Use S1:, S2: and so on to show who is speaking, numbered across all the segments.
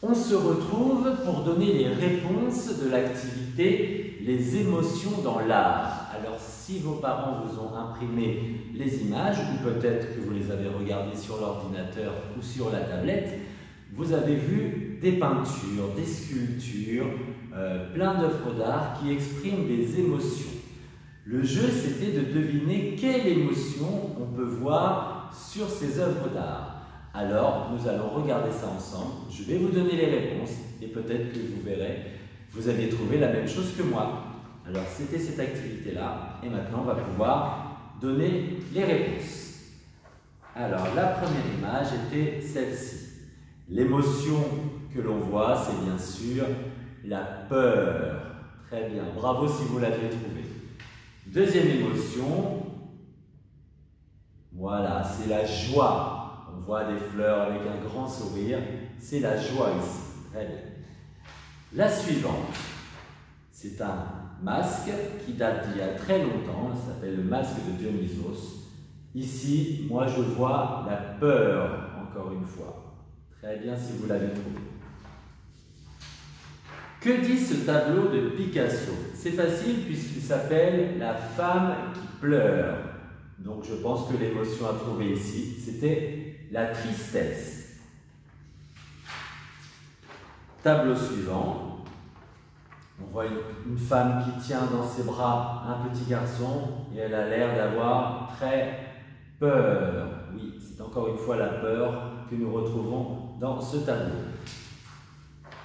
S1: On se retrouve pour donner les réponses de l'activité « Les émotions dans l'art ». Alors, si vos parents vous ont imprimé les images, ou peut-être que vous les avez regardées sur l'ordinateur ou sur la tablette, vous avez vu des peintures, des sculptures, plein d'œuvres d'art qui expriment des émotions. Le jeu, c'était de deviner quelle émotion on peut voir sur ces œuvres d'art. Alors, nous allons regarder ça ensemble. Je vais vous donner les réponses et peut-être que vous verrez, vous avez trouvé la même chose que moi. Alors, c'était cette activité-là et maintenant, on va pouvoir donner les réponses. Alors, la première image était celle-ci. L'émotion que l'on voit, c'est bien sûr la peur. Très bien, bravo si vous l'avez trouvé. Deuxième émotion, voilà, c'est la joie. On voit des fleurs avec un grand sourire, c'est la joie ici. Très bien. La suivante, c'est un masque qui date d'il y a très longtemps, ça s'appelle le masque de Dionysos. Ici, moi je vois la peur, encore une fois. Très bien si vous l'avez trouvé. Que dit ce tableau de Picasso? C'est facile puisqu'il s'appelle La femme qui pleure. Donc je pense que l'émotion à trouver ici, c'était la tristesse. Tableau suivant. On voit une femme qui tient dans ses bras un petit garçon et elle a l'air d'avoir très peur. Oui, c'est encore une fois la peur que nous retrouvons dans ce tableau.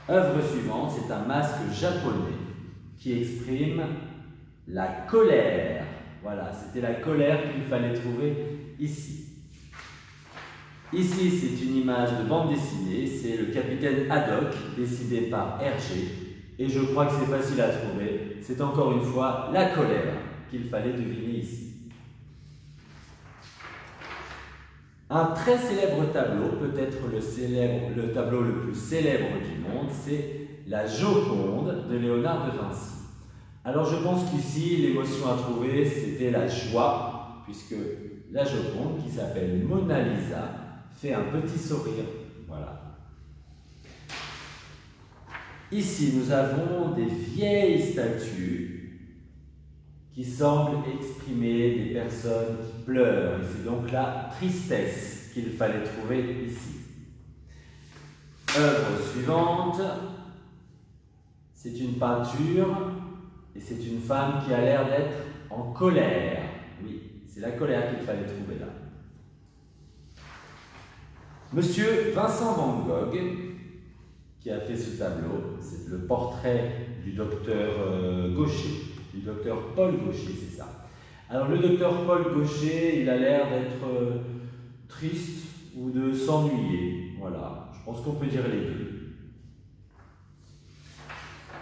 S1: Œuvre suivante, c'est un masque japonais qui exprime la colère. Voilà, c'était la colère qu'il fallait trouver ici. Ici, c'est une image de bande dessinée, c'est le capitaine Haddock, dessiné par Hergé. Et je crois que c'est facile à trouver. C'est encore une fois la colère qu'il fallait deviner ici. Un très célèbre tableau, peut-être le tableau le plus célèbre du monde, c'est la Joconde de Léonard de Vinci. Alors je pense qu'ici, l'émotion à trouver, c'était la joie, puisque la Joconde, qui s'appelle Mona Lisa, fait un petit sourire. Voilà. Ici, nous avons des vieilles statues qui semblent exprimer des personnes qui pleurent. Et c'est donc la tristesse qu'il fallait trouver ici. Œuvre suivante, c'est une peinture et c'est une femme qui a l'air d'être en colère. Oui, c'est la colère qu'il fallait trouver là. Monsieur Vincent van Gogh, qui a fait ce tableau, c'est le portrait du docteur Gaucher, du docteur Paul Gaucher, c'est ça. Alors le docteur Paul Gaucher, il a l'air d'être triste ou de s'ennuyer, voilà, je pense qu'on peut dire les deux.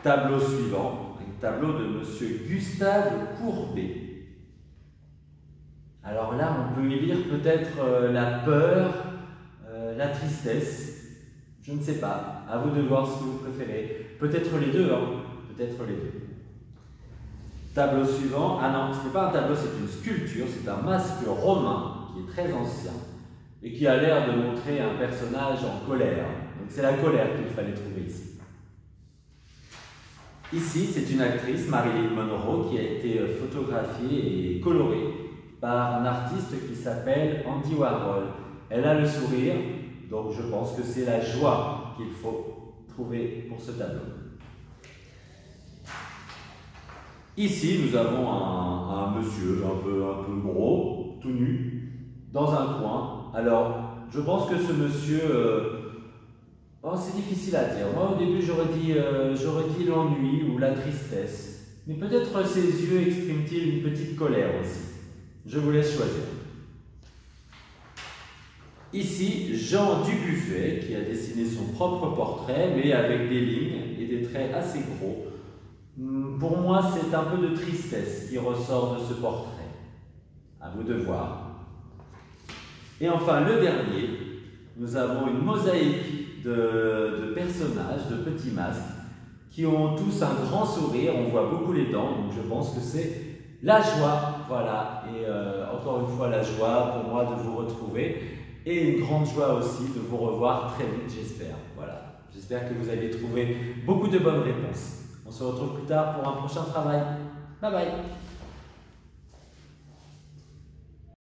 S1: Tableau suivant, un tableau de monsieur Gustave Courbet. Alors là, on peut y lire peut-être la peur, la tristesse, je ne sais pas, à vous de voir ce que vous préférez. Peut-être les deux, hein, peut-être les deux. Tableau suivant, ah non, ce n'est pas un tableau, c'est une sculpture, c'est un masque romain qui est très ancien et qui a l'air de montrer un personnage en colère. Donc c'est la colère qu'il fallait trouver ici. Ici, c'est une actrice, Marilyn Monroe, qui a été photographiée et colorée par un artiste qui s'appelle Andy Warhol. Elle a le sourire, donc je pense que c'est la joie qu'il faut trouver pour ce tableau. Ici, nous avons un monsieur un peu gros, tout nu, dans un coin. Alors, je pense que ce monsieur, oh, c'est difficile à dire. Moi, au début, j'aurais dit l'ennui ou la tristesse. Mais peut-être ses yeux expriment-ils une petite colère aussi. Je vous laisse choisir. Ici, Jean Dubuffet, qui a dessiné son propre portrait, mais avec des lignes et des traits assez gros. Pour moi, c'est un peu de tristesse qui ressort de ce portrait. À vous de voir. Et enfin, le dernier, nous avons une mosaïque de personnages, de petits masques, qui ont tous un grand sourire. On voit beaucoup les dents, donc je pense que c'est la joie. Voilà, et encore une fois, la joie pour moi de vous retrouver. Et une grande joie aussi de vous revoir très vite, j'espère. Voilà. J'espère que vous avez trouvé beaucoup de bonnes réponses. On se retrouve plus tard pour un prochain travail. Bye bye!